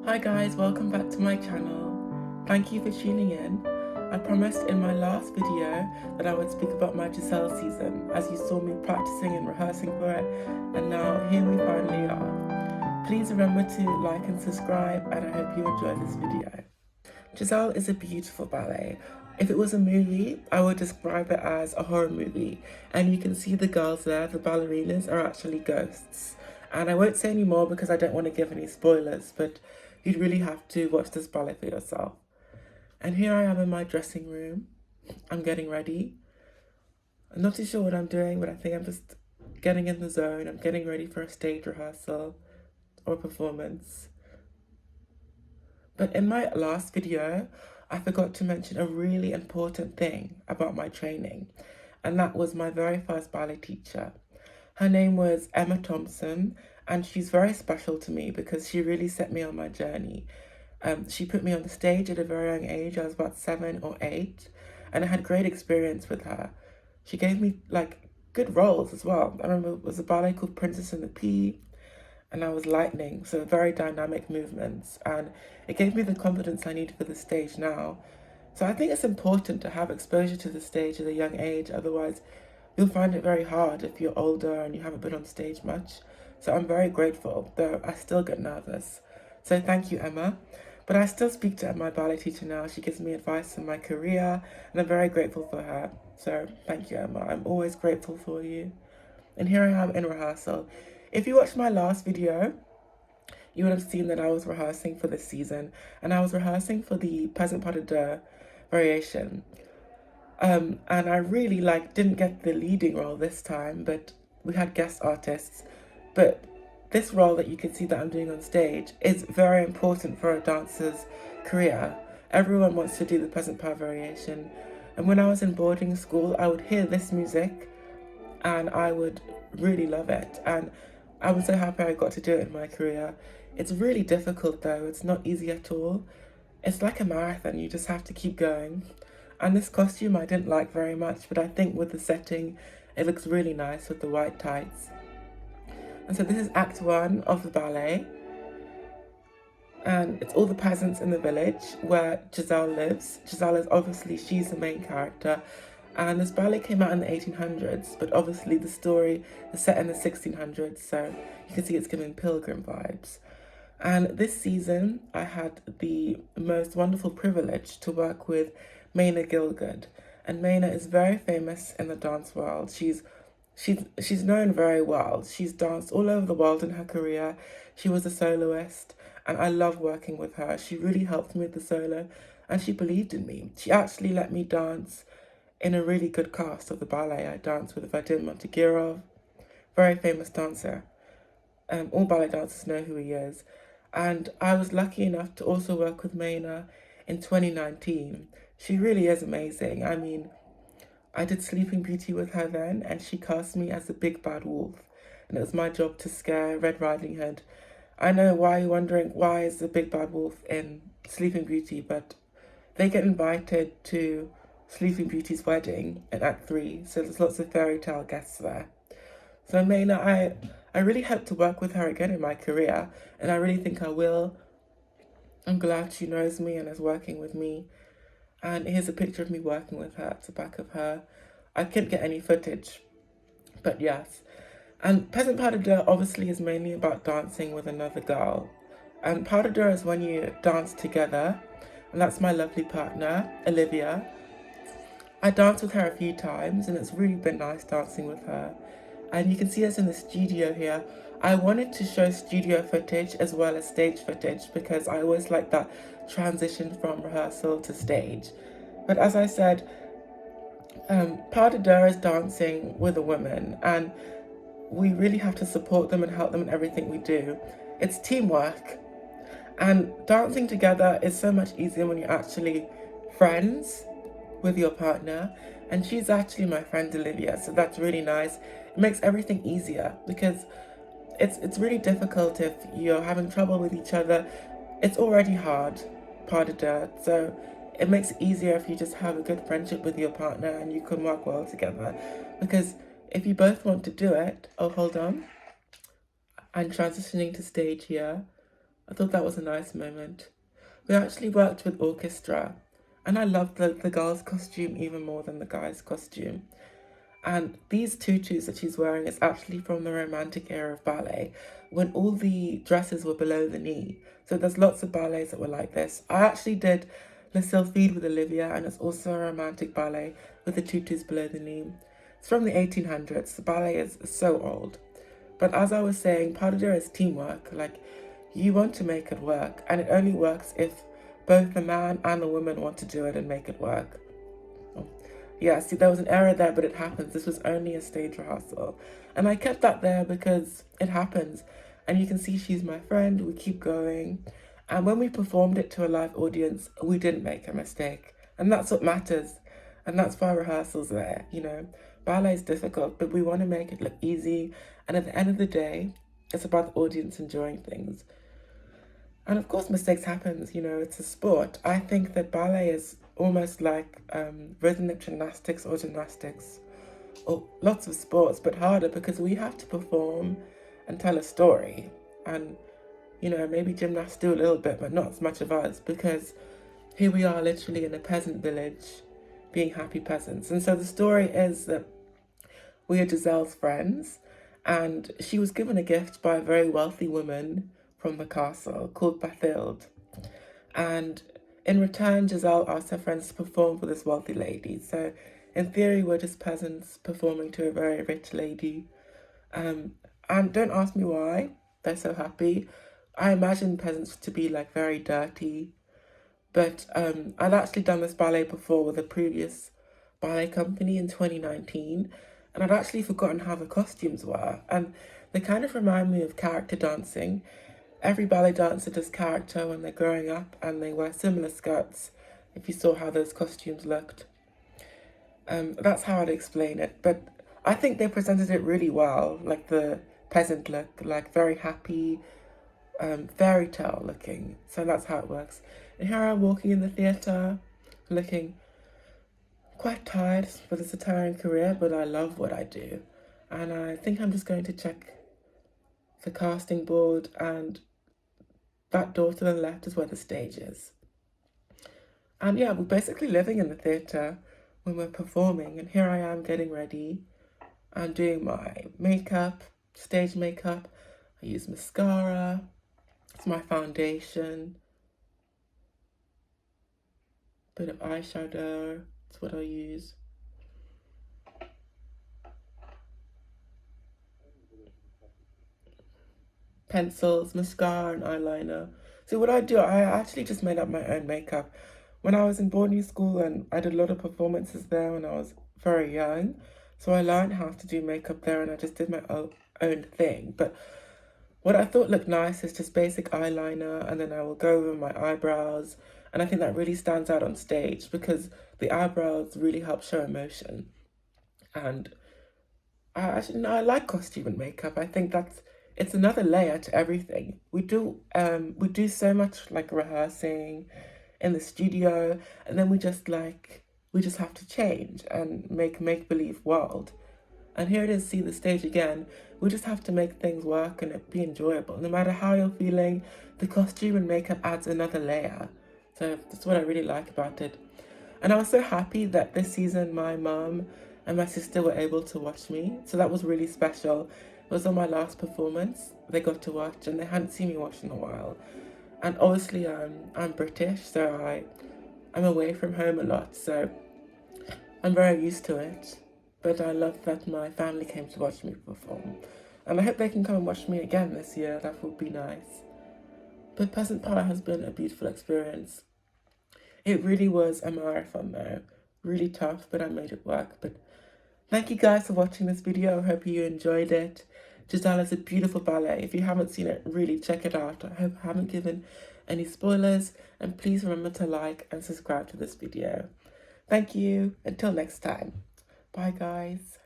Hi guys, welcome back to my channel. Thank you for tuning in. I promised in my last video that I would speak about my Giselle season, as you saw me practicing and rehearsing for it, and now here we finally are. Please remember to like and subscribe, and I hope you enjoy this video. Giselle is a beautiful ballet. If it was a movie, I would describe it as a horror movie, and you can see the girls there, the ballerinas, are actually ghosts. And I won't say any more because I don't want to give any spoilers, but you'd really have to watch this ballet for yourself. And here I am in my dressing room. I'm getting ready. I'm not too sure what I'm doing, but I think I'm just getting in the zone. I'm getting ready for a stage rehearsal or performance. But in my last video, I forgot to mention a really important thing about my training, and that was my very first ballet teacher. Her name was Emma Thompson, and she's very special to me because she really set me on my journey. She put me on the stage at a very young age. I was about 7 or 8, and I had great experience with her. She gave me like good roles as well. I remember it was a ballet called Princess and the Pea, and I was lightning, so very dynamic movements, and it gave me the confidence I need for the stage now. So I think it's important to have exposure to the stage at a young age, otherwise you'll find it very hard if you're older and you haven't been on stage much. So I'm very grateful, though I still get nervous. So thank you, Emma. But I still speak to my ballet teacher now. She gives me advice in my career, and I'm very grateful for her. So thank you, Emma. I'm always grateful for you. And here I am in rehearsal. If you watched my last video, you would have seen that I was rehearsing for this season, and I was rehearsing for the Peasant Pas de Deux variation. And I really didn't get the leading role this time, but we had guest artists. But this role that you can see that I'm doing on stage is very important for a dancer's career. Everyone wants to do the Peasant Pas variation. And when I was in boarding school, I would hear this music and I would really love it. And I was so happy I got to do it in my career. It's really difficult though, it's not easy at all. It's like a marathon, you just have to keep going. And this costume I didn't like very much, but I think with the setting, it looks really nice with the white tights. And so this is Act 1 of the ballet. And it's all the peasants in the village where Giselle lives. Giselle is obviously, she's the main character. And this ballet came out in the 1800s, but obviously the story is set in the 1600s, so you can see it's giving pilgrim vibes. And this season, I had the most wonderful privilege to work with Maina Gilgood. And Maina is very famous in the dance world. She's known very well. She's danced all over the world in her career. She was a soloist, and I love working with her. She really helped me with the solo, and she believed in me. She actually let me dance in a really good cast of the ballet. I danced with Vadim Montegirov, very famous dancer. All ballet dancers know who he is. And I was lucky enough to also work with Maina in 2019. She really is amazing. I mean, I did Sleeping Beauty with her then, and she cast me as the big bad wolf. And it was my job to scare Red Riding Hood. I know why you're wondering why is the big bad wolf in Sleeping Beauty, but they get invited to Sleeping Beauty's wedding in Act 3, so there's lots of fairy tale guests there. So Maina, I really hope to work with her again in my career, and I really think I will. I'm glad she knows me and is working with me. And here's a picture of me working with her at the back of her. I couldn't get any footage, but yes. And Peasant Pas de Deux obviously is mainly about dancing with another girl. And Pas de Deux is when you dance together, and that's my lovely partner, Olivia. I danced with her a few times, and it's really been nice dancing with her. And you can see us in the studio here. I wanted to show studio footage as well as stage footage because I always like that transition from rehearsal to stage. But as I said, Pas de Deux is dancing with a woman, and we really have to support them and help them in everything we do. It's teamwork, and dancing together is so much easier when you're actually friends with your partner. And she's actually my friend Olivia, so that's really nice. It makes everything easier because it's really difficult if you're having trouble with each other. It's already hard, Pas de Deux, so it makes it easier if you just have a good friendship with your partner and you can work well together. Because if you both want to do it, oh, hold on, I'm transitioning to stage here. I thought that was a nice moment. We actually worked with orchestra, and I loved the girl's costume even more than the guy's costume. And these tutus that she's wearing is actually from the romantic era of ballet, when all the dresses were below the knee. So there's lots of ballets that were like this. I actually did Le Sylphide with Olivia, and it's also a romantic ballet with the tutus below the knee. It's from the 1800s. The ballet is so old. But as I was saying, pas de deux is teamwork. Like, you want to make it work, and it only works if both the man and the woman want to do it and make it work. Yeah, see, there was an error there, but it happens. This was only a stage rehearsal. And I kept that there because it happens. And you can see she's my friend. We keep going. And when we performed it to a live audience, we didn't make a mistake. And that's what matters. And that's why rehearsals there, you know. Ballet is difficult, but we want to make it look easy. And at the end of the day, it's about the audience enjoying things. And of course, mistakes happen, you know, it's a sport. I think that ballet is almost like rhythmic gymnastics or gymnastics, or lots of sports, but harder because we have to perform and tell a story. And, you know, maybe gymnasts do a little bit, but not as much of us, because here we are literally in a peasant village being happy peasants. And so the story is that we are Giselle's friends, and she was given a gift by a very wealthy woman from the castle called Bathilde. And in return, Giselle asked her friends to perform for this wealthy lady. So in theory, we're just peasants performing to a very rich lady. And don't ask me why they're so happy. I imagine peasants to be like very dirty. But I'd actually done this ballet before with a previous ballet company in 2019. And I'd actually forgotten how the costumes were. And they kind of remind me of character dancing. Every ballet dancer does character when they're growing up, and they wear similar skirts, if you saw how those costumes looked. That's how I'd explain it. But I think they presented it really well, like the peasant look, like very happy, fairy tale looking. So that's how it works. And here I'm walking in the theatre, looking quite tired, but it's a tiring career, but I love what I do. And I think I'm just going to check the casting board, and that door to the left is where the stage is. And yeah, we're basically living in the theatre when we're performing, and here I am getting ready. I'm doing my makeup, stage makeup. I use mascara, it's my foundation, bit of eyeshadow, that's what I use. Pencils, mascara, and eyeliner. So what I do, I actually just made up my own makeup. When I was in boarding school, and I did a lot of performances there when I was very young, so I learned how to do makeup there, and I just did my own thing. But what I thought looked nice is just basic eyeliner, and then I will go over my eyebrows, and I think that really stands out on stage because the eyebrows really help show emotion. And I like costume and makeup. I think it's another layer to everything. We do so much like rehearsing in the studio, and then we just have to change and make believe world. And here it is, see the stage again. We just have to make things work and it be enjoyable. No matter how you're feeling, the costume and makeup adds another layer. So that's what I really like about it. And I was so happy that this season my mum and my sister were able to watch me. So that was really special. It was on my last performance. They got to watch, and they hadn't seen me watch in a while. And obviously I'm British, so I'm away from home a lot. So I'm very used to it. But I love that my family came to watch me perform. And I hope they can come and watch me again this year. That would be nice. But Peasant Pie has been a beautiful experience. It really was a marathon though. Really tough, but I made it work. But thank you guys for watching this video. I hope you enjoyed it. Giselle is a beautiful ballet. If you haven't seen it, really check it out. I hope I haven't given any spoilers. And please remember to like and subscribe to this video. Thank you. Until next time. Bye guys.